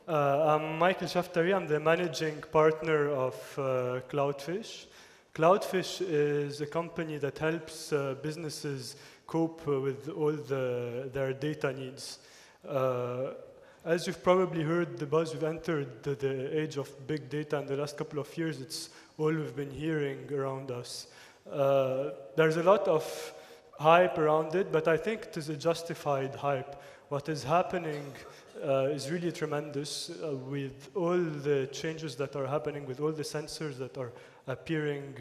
I'm Michael Chaftari. I'm the managing partner of Cloudfish. Cloudfish is a company that helps businesses cope with all their data needs. As you've probably heard the buzz, we've entered the age of big data in the last couple of years. It's all we've been hearing around us. There's a lot of hype around it, but I think it is a justified hype. What is happening is really tremendous with all the changes that are happening, with all the sensors that are appearing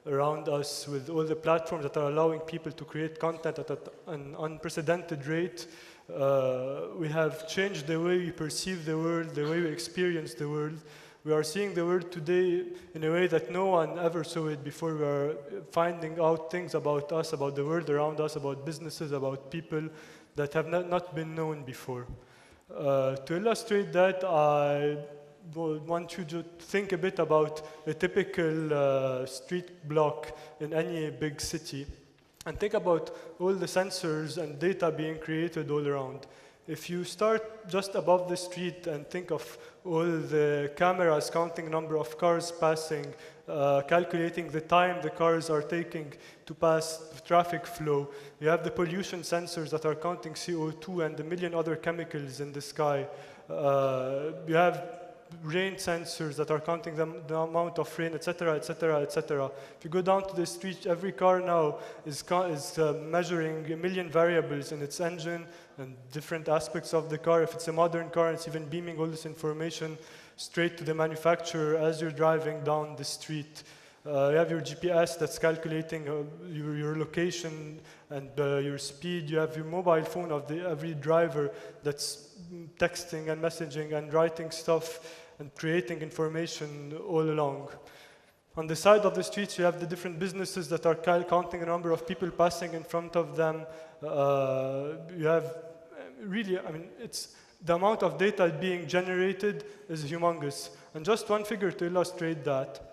around us, with all the platforms that are allowing people to create content at an unprecedented rate. We have changed the way we perceive the world, the way we experience the world. We are seeing the world today in a way that no one ever saw it before. We are finding out things about us, about the world around us, about businesses, about people that have not been known before. To illustrate that, I want you to think a bit about a typical street block in any big city, and think about all the sensors and data being created all around. If you start just above the street and think of all the cameras counting number of cars passing, calculating the time the cars are taking to pass traffic flow, you have the pollution sensors that are counting CO2 and a million other chemicals in the sky. You have rain sensors that are counting the amount of rain, etc., etc., etc. If you go down to the street, every car now is measuring a million variables in its engine and different aspects of the car. If it's a modern car, it's even beaming all this information straight to the manufacturer as you're driving down the street. You have your GPS that's calculating your location and your speed. You have your mobile phone of every driver that's texting and messaging and writing stuff and creating information all along. On the side of the streets, you have the different businesses that are counting the number of people passing in front of them. You have really, it's the amount of data being generated is humongous. And just one figure to illustrate that.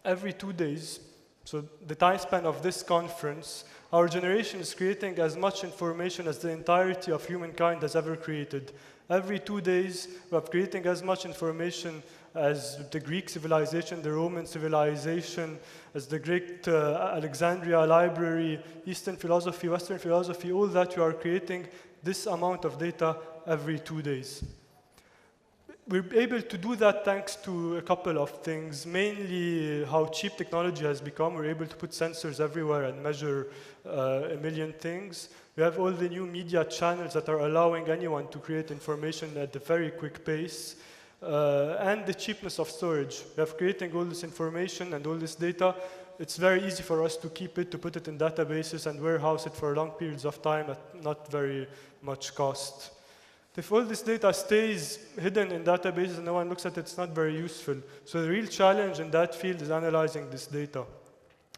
Every 2 days, so the time span of this conference, our generation is creating as much information as the entirety of humankind has ever created. Every 2 days, we are creating as much information as the Greek civilization, the Roman civilization, as the great Alexandria library, Eastern philosophy, Western philosophy, all that you are creating this amount of data every 2 days. We're able to do that thanks to a couple of things, mainly how cheap technology has become. We're able to put sensors everywhere and measure a million things. We have all the new media channels that are allowing anyone to create information at a very quick pace. And the cheapness of storage. We have creating all this information and all this data. It's very easy for us to keep it, to put it in databases and warehouse it for long periods of time at not very much cost. If all this data stays hidden in databases and no one looks at it, it's not very useful. So the real challenge in that field is analyzing this data.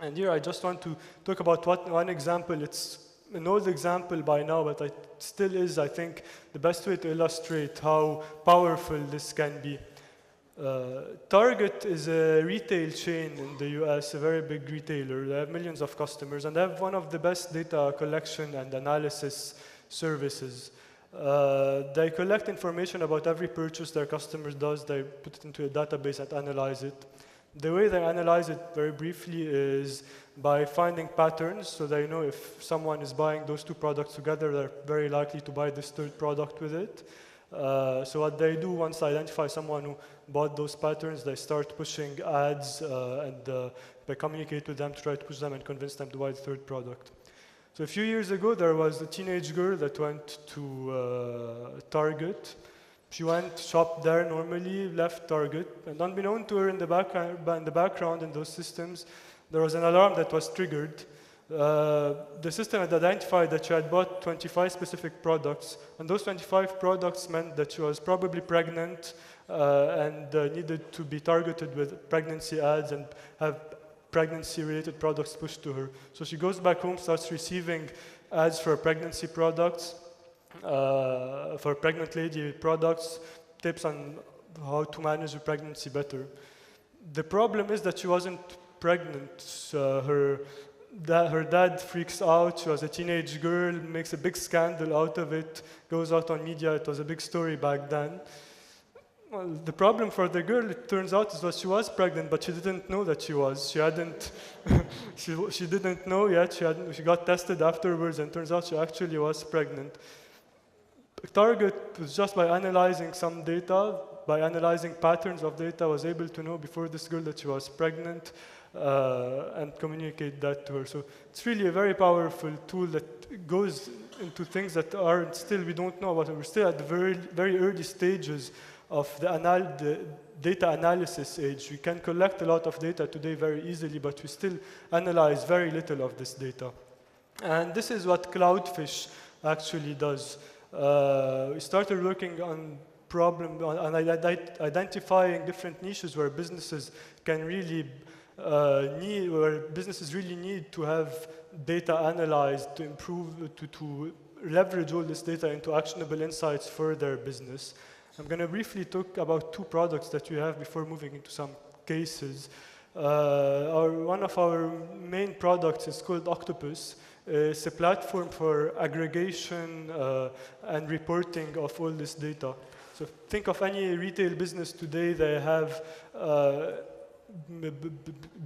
And here I just want to talk about one example. It's an old example by now, but it still is, I think, the best way to illustrate how powerful this can be. Target is a retail chain in the US, a very big retailer. They have millions of customers, and they have one of the best data collection and analysis services. They collect information about every purchase their customer does. They put it into a database and analyze it. The way they analyze it very briefly is by finding patterns, so they know if someone is buying those two products together, they're very likely to buy this third product with it. So what they do once they identify someone who bought those patterns, they start pushing ads and they communicate with them to try to push them and convince them to buy the third product. So a few years ago, there was a teenage girl that went to Target. She went, shopped there normally, left Target, and unbeknown to her in the background in those systems, there was an alarm that was triggered. The system had identified that she had bought 25 specific products, and those 25 products meant that she was probably pregnant and needed to be targeted with pregnancy ads and have pregnancy-related products pushed to her. So she goes back home, starts receiving ads for pregnancy products, for pregnant lady products, tips on how to manage a pregnancy better. The problem is that she wasn't pregnant. Her dad freaks out. She was a teenage girl, makes a big scandal out of it, goes out on media. It was a big story back then. Well, the problem for the girl, it turns out, is that she was pregnant, but she didn't know that she was. She hadn't, she didn't know yet. She got tested afterwards, and turns out she actually was pregnant. Target was just by analyzing some data, by analyzing patterns of data, was able to know before this girl that she was pregnant and communicate that to her. So it's really a very powerful tool that goes into things that are still we don't know about. We're still at the very, very early stages of the data analysis age. We can collect a lot of data today very easily, but we still analyze very little of this data. And this is what Cloudfish actually does. We started working on identifying different niches where businesses can really need to have data analyzed to improve, to leverage all this data into actionable insights for their business. I'm going to briefly talk about two products that we have before moving into some cases. One of our main products is called Octopus. It's a platform for aggregation and reporting of all this data. So think of any retail business today. They have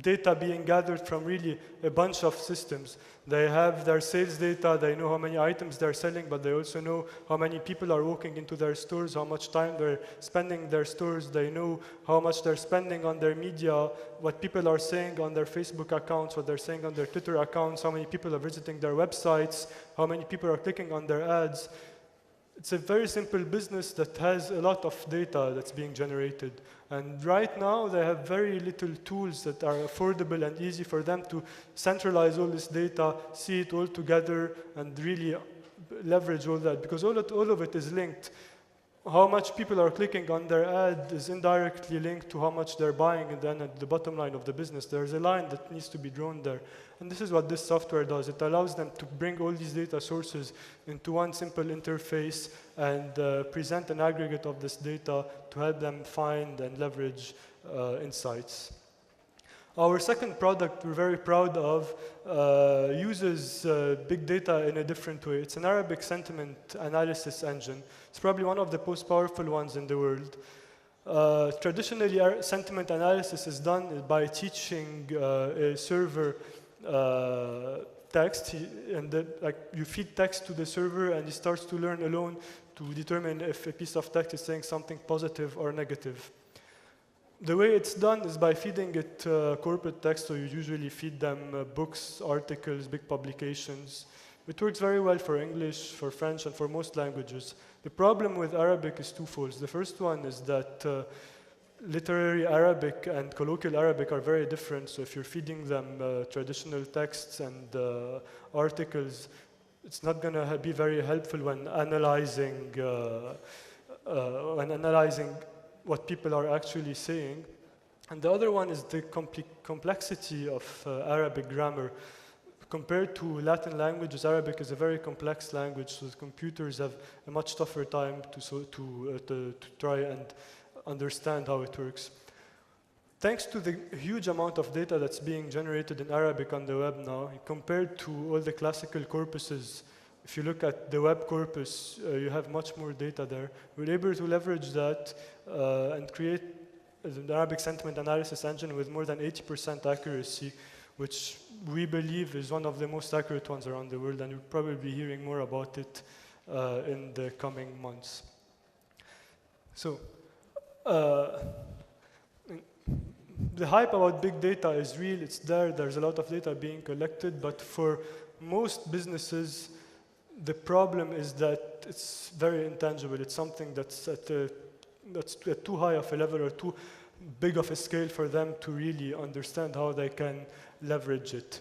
data being gathered from really a bunch of systems. They have their sales data, they know how many items they're selling, but they also know how many people are walking into their stores, how much time they're spending in their stores, they know how much they're spending on their media, what people are saying on their Facebook accounts, what they're saying on their Twitter accounts, how many people are visiting their websites, how many people are clicking on their ads. It's a very simple business that has a lot of data that's being generated. And right now, they have very little tools that are affordable and easy for them to centralize all this data, see it all together, and really leverage all that. Because all of it is linked. How much people are clicking on their ad is indirectly linked to how much they're buying, and then at the bottom line of the business, there's a line that needs to be drawn there. And this is what this software does. It allows them to bring all these data sources into one simple interface and present an aggregate of this data to help them find and leverage insights. Our second product we're very proud of uses big data in a different way. It's an Arabic sentiment analysis engine. It's probably one of the most powerful ones in the world. Traditionally, sentiment analysis is done by teaching a server text, you feed text to the server and he starts to learn alone to determine if a piece of text is saying something positive or negative. The way it's done is by feeding it corporate text, so you usually feed them books, articles, big publications. It works very well for English, for French, and for most languages. The problem with Arabic is twofold. The first one is that literary Arabic and colloquial Arabic are very different, so if you're feeding them traditional texts and articles, it's not going to be very helpful when analyzing what people are actually saying. And the other one is the complexity of Arabic grammar. Compared to Latin languages, Arabic is a very complex language, so the computers have a much tougher time to try and understand how it works. Thanks to the huge amount of data that's being generated in Arabic on the web now, compared to all the classical corpuses, if you look at the web corpus, you have much more data there. We're able to leverage that and create an Arabic sentiment analysis engine with more than 80% accuracy, which we believe is one of the most accurate ones around the world, and you'll probably be hearing more about it in the coming months. So, the hype about big data is real, it's there, there's a lot of data being collected, but for most businesses, the problem is that it's very intangible. It's something that's at too high of a level or too big of a scale for them to really understand how they can leverage it.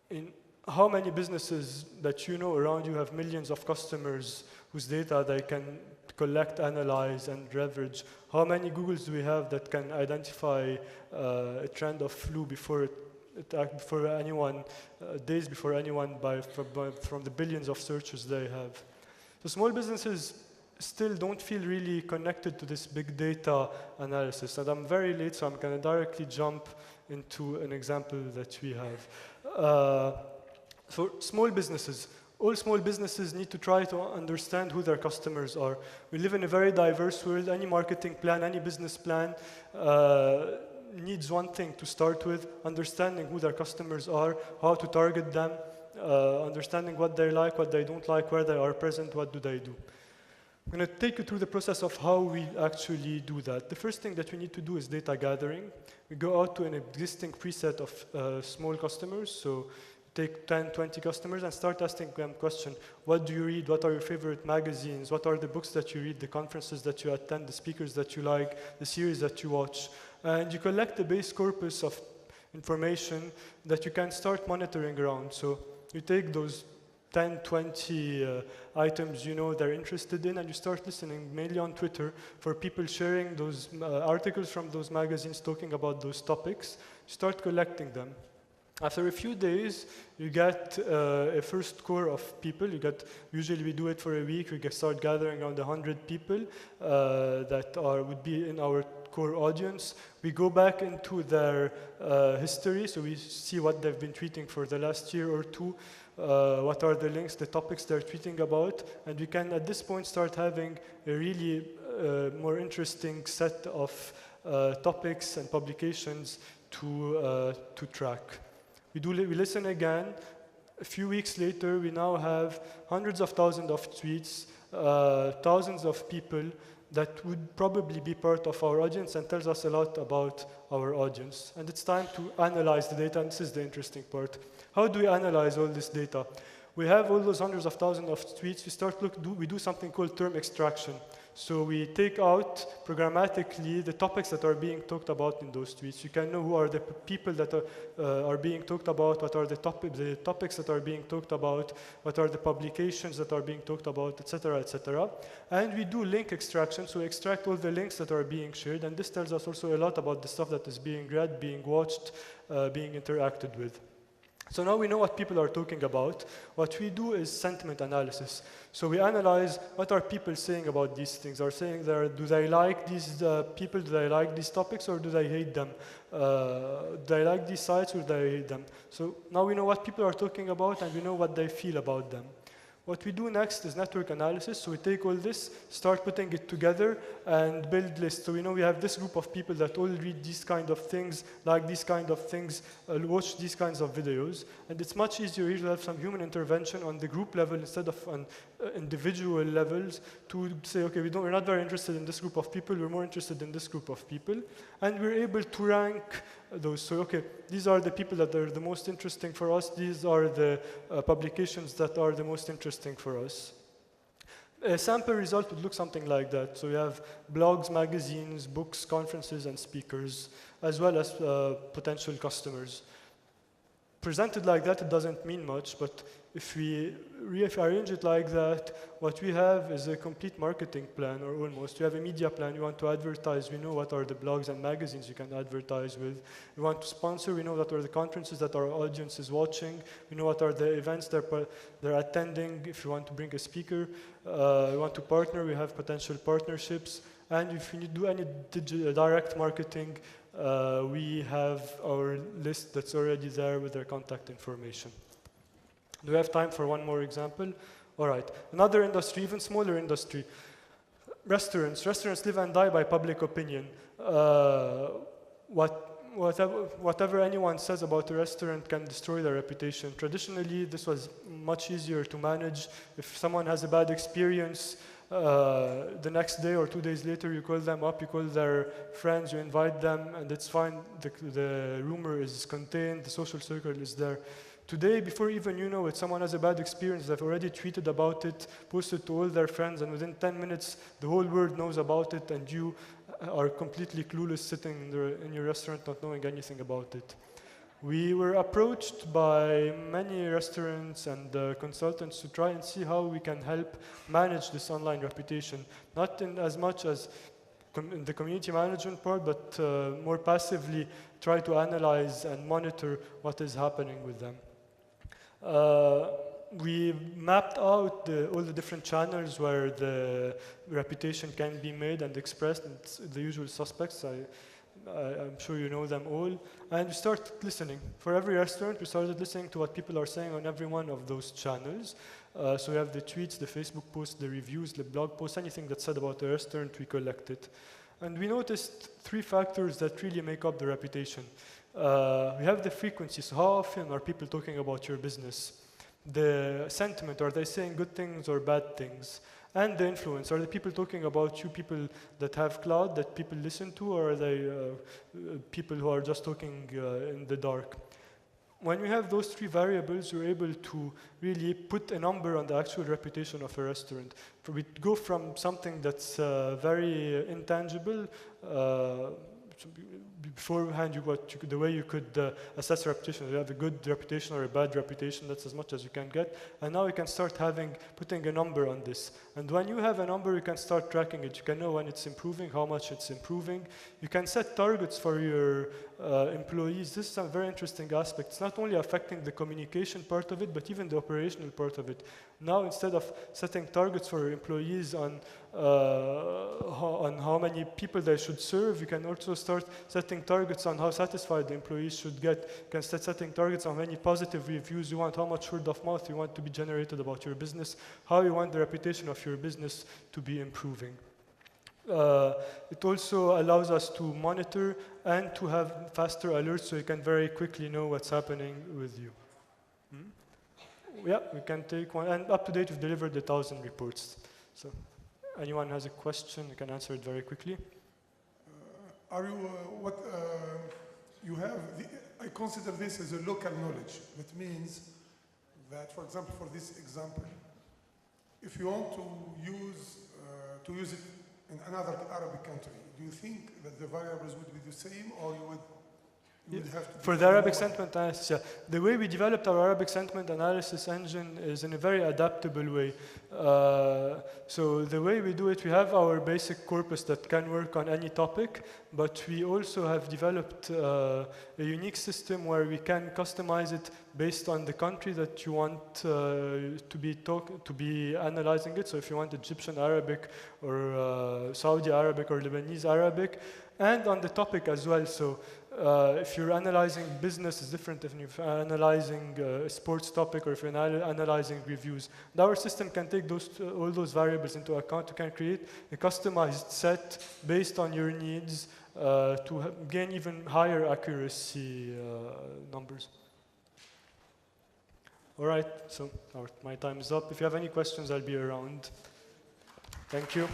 In how many businesses that you know around you have millions of customers whose data they can collect, analyze, and leverage? How many Googles do we have that can identify a trend of flu before anyone, days before anyone, from the billions of searches they have? So small businesses still don't feel really connected to this big data analysis. And I'm very late, so I'm going to directly jump into an example that we have. For small businesses, All small businesses need to try to understand who their customers are. We live in a very diverse world. Any marketing plan, any business plan needs one thing to start with: understanding who their customers are, how to target them, understanding what they like, what they don't like, where they are present, what do they do. I'm going to take you through the process of how we actually do that. The first thing that we need to do is data gathering. We go out to an existing preset of small customers. So take 10, 20 customers and start asking them questions. What do you read? What are your favorite magazines? What are the books that you read, the conferences that you attend, the speakers that you like, the series that you watch? And you collect the base corpus of information that you can start monitoring around. So you take those 10, 20 items you know they're interested in, and you start listening mainly on Twitter for people sharing those articles from those magazines talking about those topics. Start collecting them. After a few days, you get a first core of people. Usually we do it for a week. We start gathering around 100 people that would be in our core audience. We go back into their history, so we see what they've been tweeting for the last year or two, what are the links, the topics they're tweeting about, and we can at this point start having a really more interesting set of topics and publications to track. We listen again. A few weeks later, we now have hundreds of thousands of tweets, thousands of people that would probably be part of our audience and tells us a lot about our audience. And it's time to analyze the data, and this is the interesting part. How do we analyze all this data? We have all those hundreds of thousands of tweets. We do something called term extraction. So we take out programmatically the topics that are being talked about in those tweets. You can know who are the people that are being talked about, what are the topics that are being talked about, what are the publications that are being talked about, etc., etc. And we do link extraction, so we extract all the links that are being shared, and this tells us also a lot about the stuff that is being read, being watched, being interacted with. So now we know what people are talking about. What we do is sentiment analysis. So we analyze what are people saying about these things. Do they like these people? Do they like these topics, or do they hate them? Do they like these sites, or do they hate them? So now we know what people are talking about, and we know what they feel about them. What we do next is network analysis. So we take all this, start putting it together, and build lists. So we know we have this group of people that all read these kind of things, like these kind of things, watch these kinds of videos. And it's much easier here to have some human intervention on the group level instead of on individual levels to say, okay, we're not very interested in this group of people, we're more interested in this group of people. And we're able to rank those. So, okay, these are the people that are the most interesting for us. These are the publications that are the most interesting for us. A sample result would look something like that. So we have blogs, magazines, books, conferences, and speakers, as well as potential customers. Presented like that, it doesn't mean much, but if we arrange it like that, what we have is a complete marketing plan, or almost. We have a media plan. We want to advertise. We know what are the blogs and magazines you can advertise with. We want to sponsor. We know what are the conferences that our audience is watching. We know what are the events they're attending. If you want to bring a speaker, we want to partner. We have potential partnerships. And if you do any direct marketing, we have our list that's already there with their contact information. Do we have time for one more example? All right. Another industry, even smaller industry. Restaurants. Restaurants live and die by public opinion. Whatever anyone says about a restaurant can destroy their reputation. Traditionally, this was much easier to manage. If someone has a bad experience, the next day or 2 days later, you call them up, you call their friends, you invite them, and it's fine. The rumor is contained, the social circle is there. Today, before even you know it, someone has a bad experience, they've already tweeted about it, posted to all their friends, and within 10 minutes, the whole world knows about it, and you are completely clueless sitting in your restaurant not knowing anything about it. We were approached by many restaurants and consultants to try and see how we can help manage this online reputation, not in as much as in the community management part, but more passively try to analyze and monitor what is happening with them. We mapped out all the different channels where the reputation can be made and expressed. It's the usual suspects. I'm sure you know them all. And we start listening. For every restaurant, we started listening to what people are saying on every one of those channels. So we have the tweets, the Facebook posts, the reviews, the blog posts, anything that's said about the restaurant, we collect it. And we noticed 3 factors that really make up the reputation. We have the frequency, so how often are people talking about your business? The sentiment, are they saying good things or bad things? And the influence, are the people talking about you, people that have cloud, that people listen to, or are they people who are just talking in the dark? When we have those 3 variables, you're able to really put a number on the actual reputation of a restaurant. We go from something that's very intangible. Beforehand, the way you could assess a reputation. You have a good reputation or a bad reputation. That's as much as you can get. And now you can start putting a number on this. And when you have a number, you can start tracking it. You can know when it's improving, how much it's improving. You can set targets for your employees. This is a very interesting aspect. It's not only affecting the communication part of it, but even the operational part of it. Now, instead of setting targets for employees on how many people they should serve, you can also start setting targets on how satisfied the employees should get. You can start setting targets on how many positive reviews you want, how much word of mouth you want to be generated about your business, how you want the reputation of your business to be improving. It also allows us to monitor and to have faster alerts so you can very quickly know what's happening with you. Yeah, we can take one. And up to date, we've delivered 1,000 reports. So anyone has a question, you can answer it very quickly. I consider this as a local knowledge. That means that, for example, for this example, if you want to use it in another Arabic country, do you think that the variables would be the same, or you would have to... For the Arabic sentiment analysis, yeah. The way we developed our Arabic sentiment analysis engine is in a very adaptable way. So the way we do it, we have our basic corpus that can work on any topic, but we also have developed a unique system where we can customize it based on the country that you want to be analyzing it. So if you want Egyptian Arabic or Saudi Arabic or Lebanese Arabic, and on the topic as well. So if you're analyzing business, it's different if you're analyzing a sports topic or if you're analyzing reviews. And our system can take all those variables into account. You can create a customized set based on your needs to gain even higher accuracy numbers. All right, so my time is up. If you have any questions, I'll be around. Thank you.